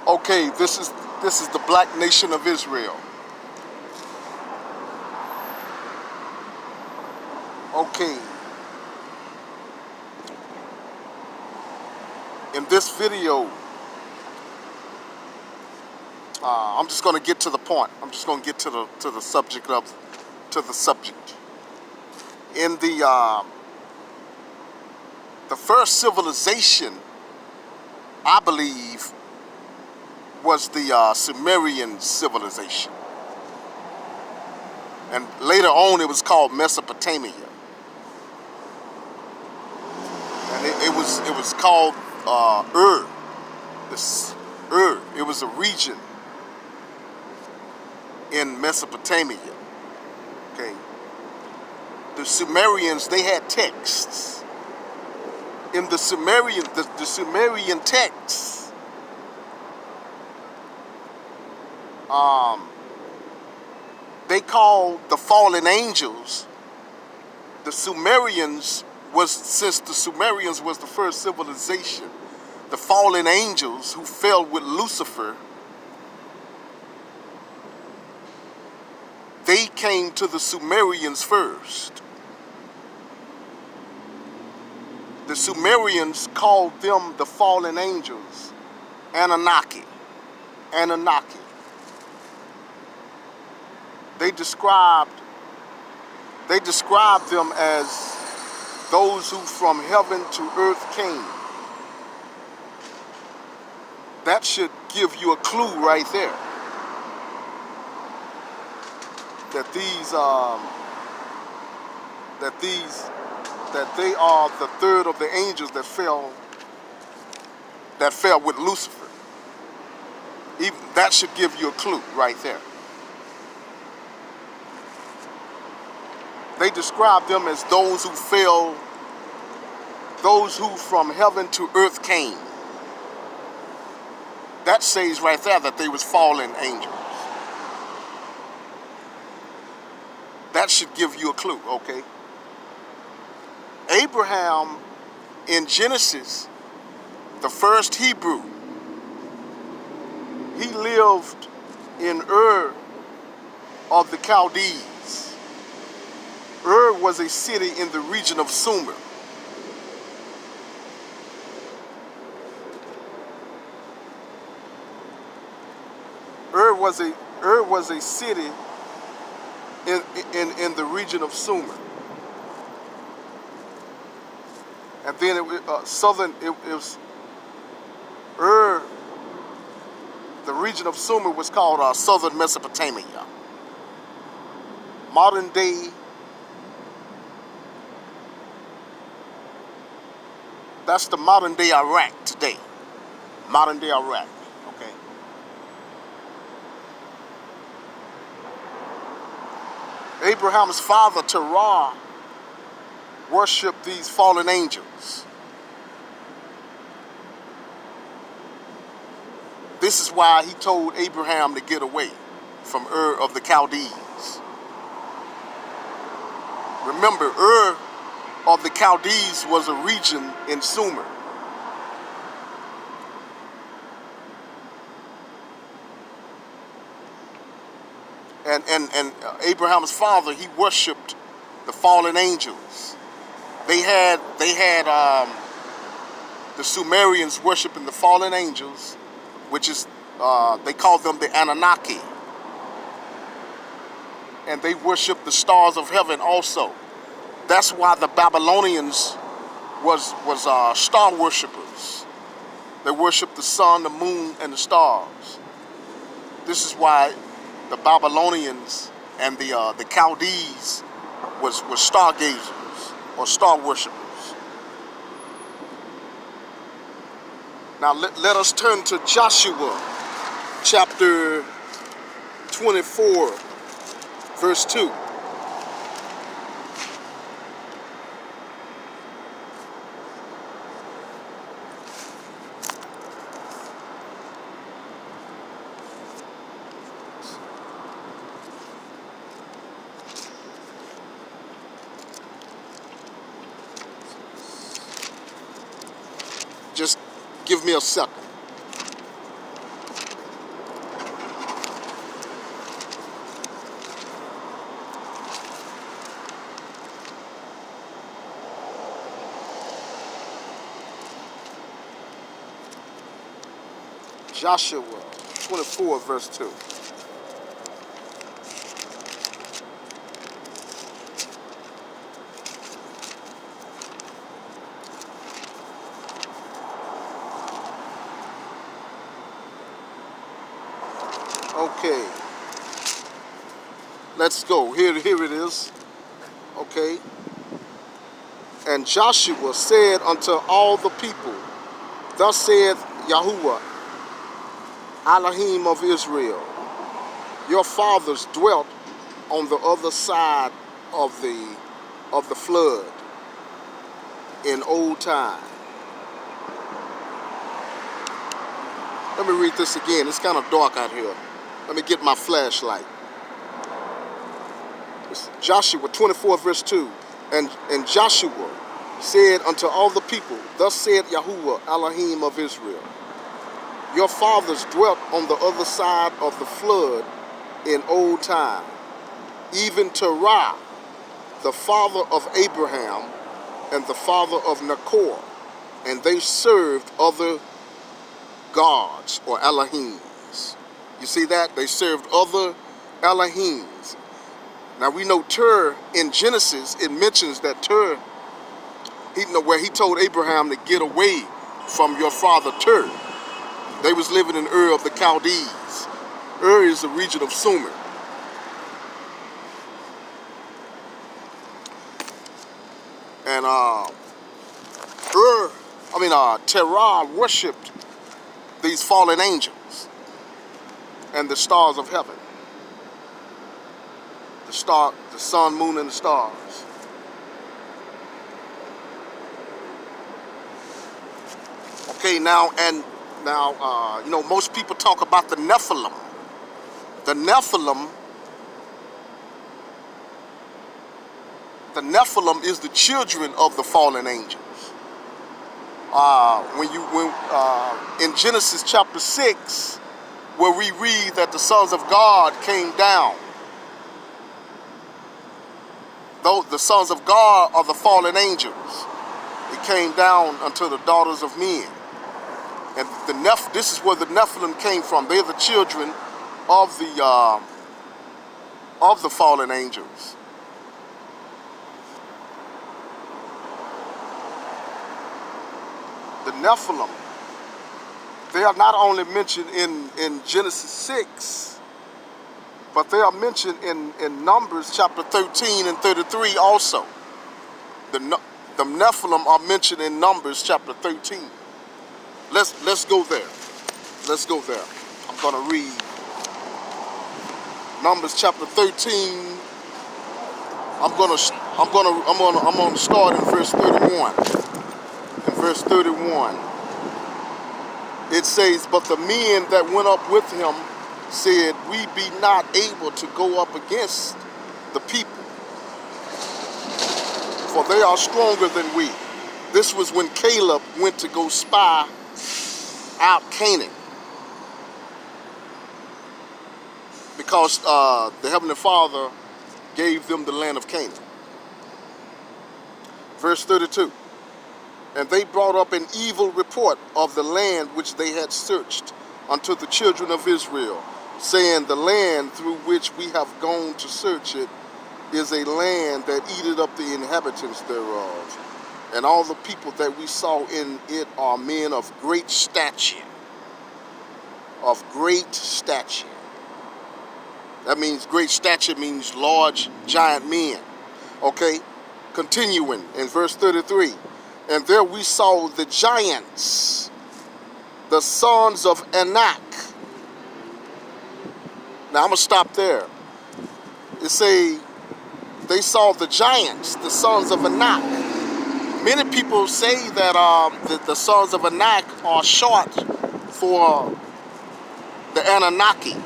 Okay, this is the black nation of Israel. Okay. In this video, I'm just going to get to the point. I'm just going to get to the subject. In the first civilization, I believe, was the Sumerian civilization, and later on it was called Mesopotamia, and it was called Ur. Ur. It was a region in Mesopotamia. Okay. The Sumerians, they had texts. In the Sumerian texts, they called the fallen angels. The Sumerians since the Sumerians was the first civilization, the fallen angels who fell with Lucifer, they came to the Sumerians first. The Sumerians called them the fallen angels, Anunnaki. They described them as those who from heaven to earth came. That should give you a clue right there that they are the third of the angels that fell with Lucifer. Even that should give you a clue right there. They describe them as those who fell, those who from heaven to earth came. That says right there that they was fallen angels. That should give you a clue, okay? Abraham in Genesis, the first Hebrew, he lived in Ur of the Chaldees. Ur was a city in the region of Sumer. Ur was a city in the region of Sumer. And then it was Ur, the region of Sumer was called southern Mesopotamia. Modern day, that's the modern day Iraq today. Modern day Iraq, okay? Abraham's father, Terah, worshiped these fallen angels. This is why he told Abraham to get away from Ur of the Chaldees. Remember, Ur of the Chaldees was a region in Sumer. And Abraham's father, he worshipped the fallen angels. They had the Sumerians worshiping the fallen angels, which is they called them the Anunnaki, and they worshiped the stars of heaven also. That's why the Babylonians was star worshipers. They worshiped the sun, the moon, and the stars. This is why the Babylonians and the Chaldees was stargazers or star worshipers. Now let us turn to Joshua chapter 24, verse 2. Just give me a second. Joshua 24, verse 2. Okay. Let's go. Here it is. Okay. And Joshua said unto all the people, thus saith Yahuwah, Elohim of Israel, your fathers dwelt on the other side of the flood in old time. Let me read this again. It's kind of dark out here. Let me get my flashlight. It's Joshua 24, verse 2. And Joshua said unto all the people, thus said Yahuwah, Elohim of Israel, your fathers dwelt on the other side of the flood in old time, even Terah, the father of Abraham, and the father of Nachor, and they served other gods or Elohims. You see that? They served other Elohims. Now we know Ter in Genesis, it mentions that Ter, where he told Abraham to get away from your father Ter. They was living in Ur of the Chaldees. Ur is a region of Sumer. And Terah worshipped these fallen angels and the stars of heaven. The sun, moon, and the stars. Okay, now, most people talk about the Nephilim. The Nephilim is the children of the fallen angels. In Genesis chapter 6, where we read that the sons of God came down. Though the sons of God are the fallen angels, it came down unto the daughters of men. And this is where the Nephilim came from. They're the children of the fallen angels. The Nephilim, they are not only mentioned in Genesis 6, but they are mentioned in Numbers chapter 13 and 33 also. The Nephilim are mentioned in Numbers chapter 13. Let's go there. Let's go there. I'm gonna read Numbers chapter 13. I'm gonna start in verse 31. In verse 31, it says, but the men that went up with him said, we be not able to go up against the people, for they are stronger than we. This was when Caleb went to go spy out Canaan, because the Heavenly Father gave them the land of Canaan. Verse 32, and they brought up an evil report of the land which they had searched unto the children of Israel, saying, the land through which we have gone to search it is a land that eateth up the inhabitants thereof. And all the people that we saw in it are men of great stature. Of great stature. That means great stature means large, giant men. Okay? Continuing in verse 33. And there we saw the giants, the sons of Anak. Now I'm going to stop there. It say, they saw the giants, the sons of Anak. Many people say that the sons of Anak are short for the Anunnaki,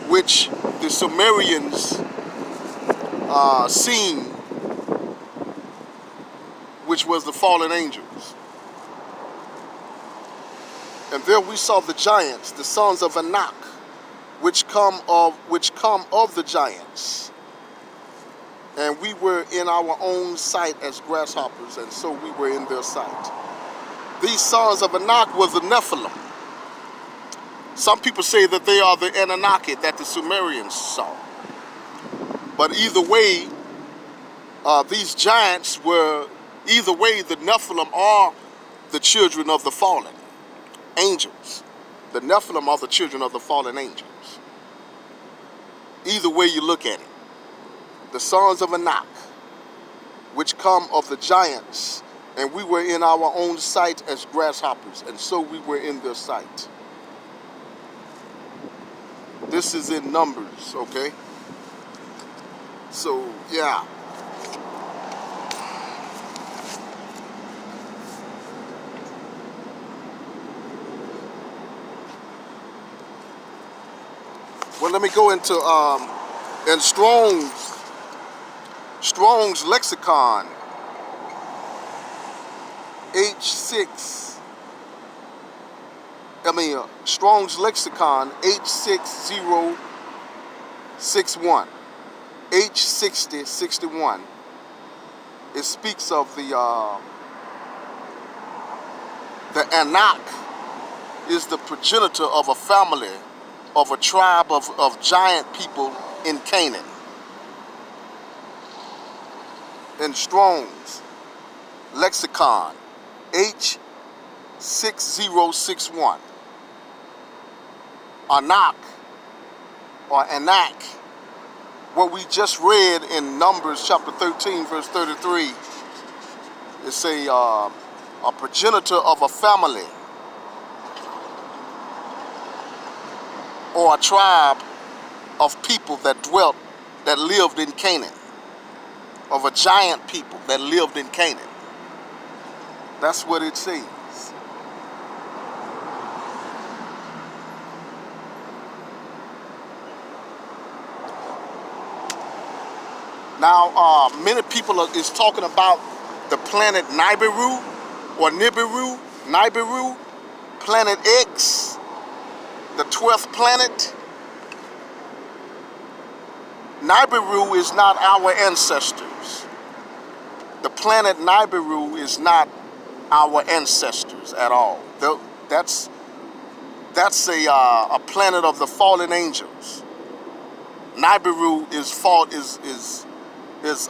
which the Sumerians seen, which was the fallen angels. And there we saw the giants, the sons of Anak, which come of the giants. And we were in our own sight as grasshoppers, and so we were in their sight. These sons of Anak were the Nephilim. Some people say that they are the Anunnaki that the Sumerians saw. But either way, these giants were, either way, the Nephilim are the children of the fallen angels. The Nephilim are the children of the fallen angels. Either way you look at it. The sons of Anak, which come of the giants, and we were in our own sight as grasshoppers, and so we were in their sight. This is in Numbers, okay? So, yeah. Well, let me go into in Strong's lexicon, Strong's lexicon H6061, H6061. It speaks of the Anak is the progenitor of a family, of a tribe of giant people in Canaan. In Strong's lexicon, H6061, Anak, or Anak, what we just read in Numbers chapter 13, verse 33, it's a progenitor of a family or a tribe of people that lived in Canaan, of a giant people that lived in Canaan. That's what it says. Now, many people is talking about the planet Nibiru or Nibiru, planet X, the 12th planet. Nibiru is not our ancestors. The planet Nibiru is not our ancestors at all. That's a planet of the fallen angels. Nibiru is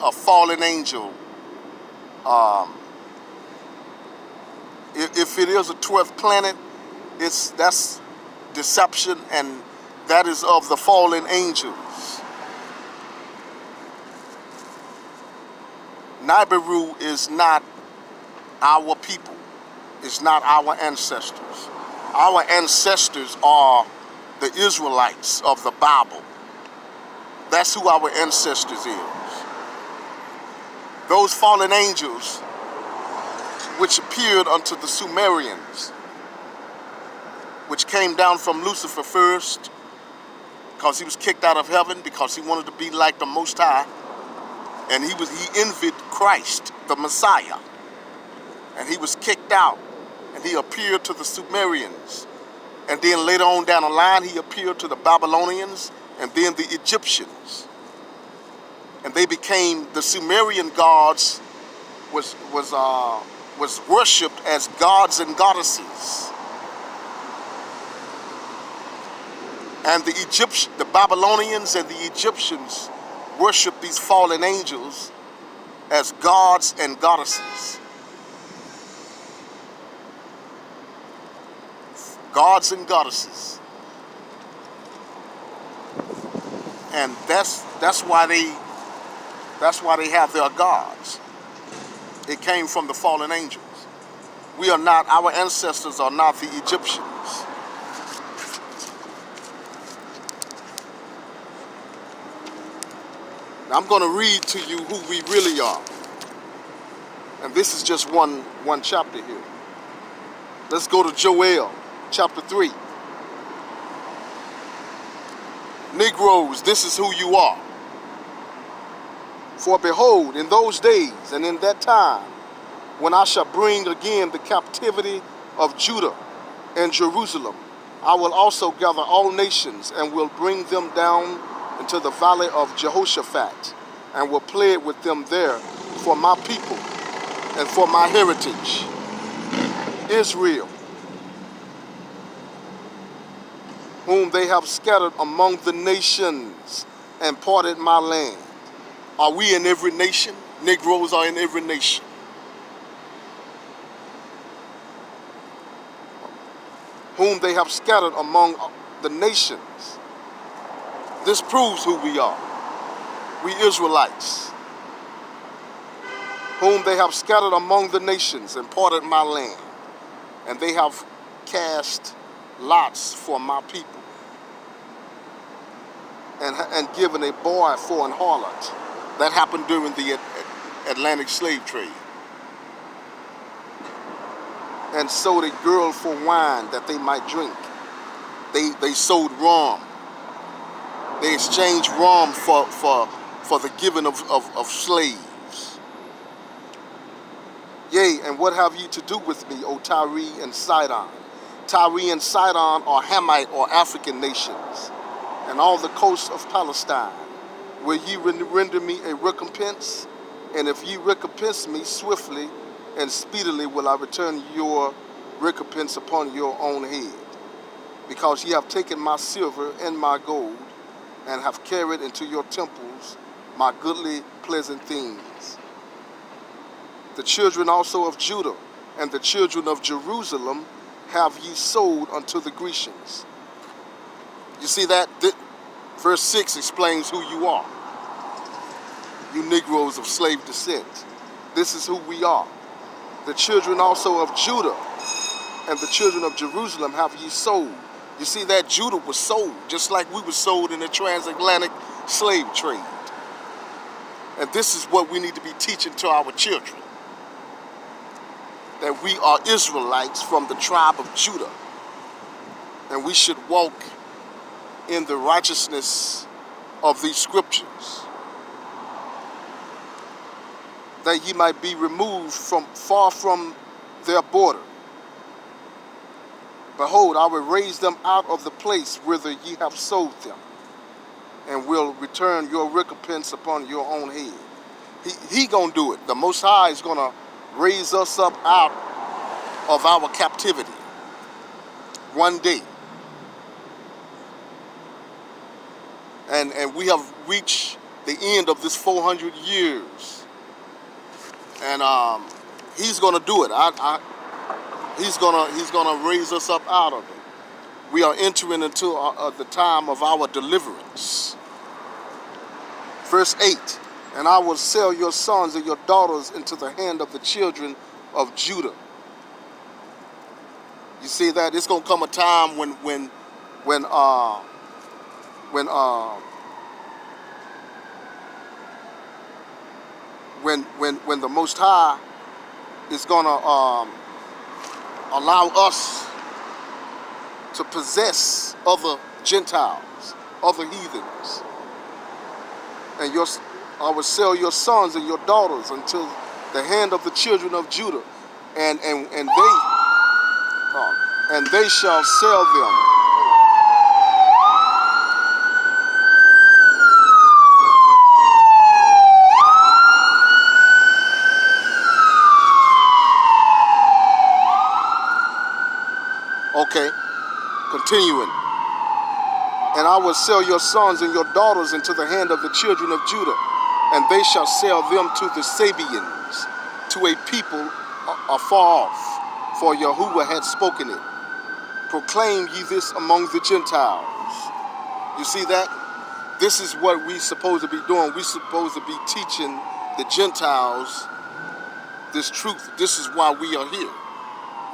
a fallen angel. If it is a 12th planet, that's deception, and that is of the fallen angels. Nibiru is not our people. It's not our ancestors. Our ancestors are the Israelites of the Bible. That's who our ancestors is. Those fallen angels which appeared unto the Sumerians, which came down from Lucifer first, because he was kicked out of heaven because he wanted to be like the Most High, and he envied Christ, the Messiah, and he was kicked out, and he appeared to the Sumerians, and then later on down the line he appeared to the Babylonians and then the Egyptians, and they became, the Sumerian gods was worshipped as gods and goddesses. And the Babylonians and the Egyptians worship these fallen angels as gods and goddesses. Gods and goddesses. And that's why they have their gods. It came from the fallen angels. We are not, our ancestors are not the Egyptians. Now I'm going to read to you who we really are. And this is just one chapter here. Let's go to Joel, chapter 3. Negroes, this is who you are. For behold, in those days and in that time, when I shall bring again the captivity of Judah and Jerusalem, I will also gather all nations and will bring them down into the valley of Jehoshaphat, and will plead with them there for my people and for my heritage, Israel. whom they have scattered among the nations and parted my land. Are we in every nation? Negroes are in every nation. Whom they have scattered among the nations. This proves who we are. We Israelites. Whom they have scattered among the nations and parted my land. And they have cast lots for my people. And given a boy for an harlot. That happened during the Atlantic slave trade. And sold a girl for wine that they might drink. They sold rum. They exchanged rum for the giving of slaves. Yea, and what have ye to do with me, O Tyre and Sidon? Tyre and Sidon are Hamite or African nations, and all the coasts of Palestine. Will ye render me a recompense? And if ye recompense me swiftly and speedily, will I return your recompense upon your own head. Because ye have taken my silver and my gold, and have carried into your temples my goodly pleasant things. The children also of Judah and the children of Jerusalem have ye sold unto the Grecians. You see that? Verse 6 explains who you are. You Negroes of slave descent. This is who we are. The children also of Judah and the children of Jerusalem have ye sold. You see that? Judah was sold, just like we were sold in the transatlantic slave trade. And this is what we need to be teaching to our children. That we are Israelites from the tribe of Judah. And we should walk in the righteousness of these scriptures. That ye might be removed from far from their border. Behold, I will raise them out of the place whither ye have sold them, and will return your recompense upon your own head. He gonna do it. The Most High is gonna raise us up out of our captivity one day. And we have reached the end of this 400 years. And he's gonna do it. He's gonna raise us up out of it. We are entering into the time of our deliverance. Verse 8, and I will sell your sons and your daughters into the hand of the children of Judah. You see that? It's gonna come a time when the Most High is gonna allow us to possess other Gentiles, other heathens. And I will sell your sons and your daughters unto the hand of the children of Judah, and they shall sell them. Okay, continuing. And I will sell your sons and your daughters into the hand of the children of Judah, and they shall sell them to the Sabeans, to a people afar off, for Yahuwah had spoken it. Proclaim ye this among the Gentiles. You see that? This is what we're supposed to be doing. We're supposed to be teaching the Gentiles this truth. This is why we are here.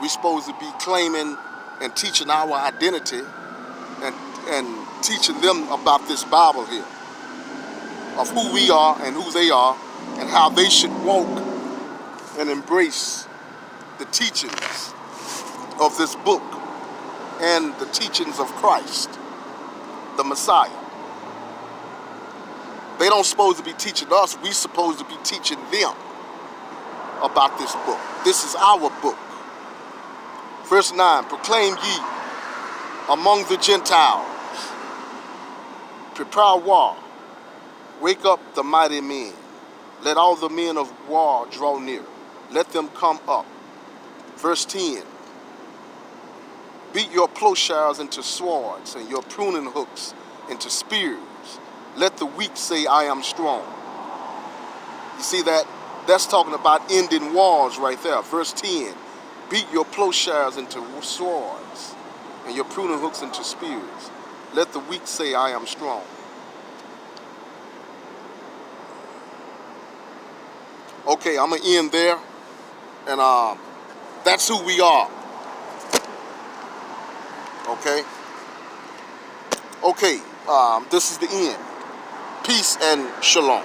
We're supposed to be claiming and teaching our identity and teaching them about this Bible here, of who we are and who they are, and how they should walk and embrace the teachings of this book and the teachings of Christ, the Messiah. They don't supposed to be teaching us. We're supposed to be teaching them about this book. This is our book. Verse 9, proclaim ye among the Gentiles, prepare war, wake up the mighty men, let all the men of war draw near, let them come up. Verse 10, Beat your plowshares into swords and your pruning hooks into spears. Let the weak say, I am strong. You see that? That's talking about ending wars right there. Verse 10. Beat your plowshares into swords and your pruning hooks into spears. Let the weak say, I am strong. Okay, I'm going to end there. And that's who we are. Okay? Okay, this is the end. Peace and shalom.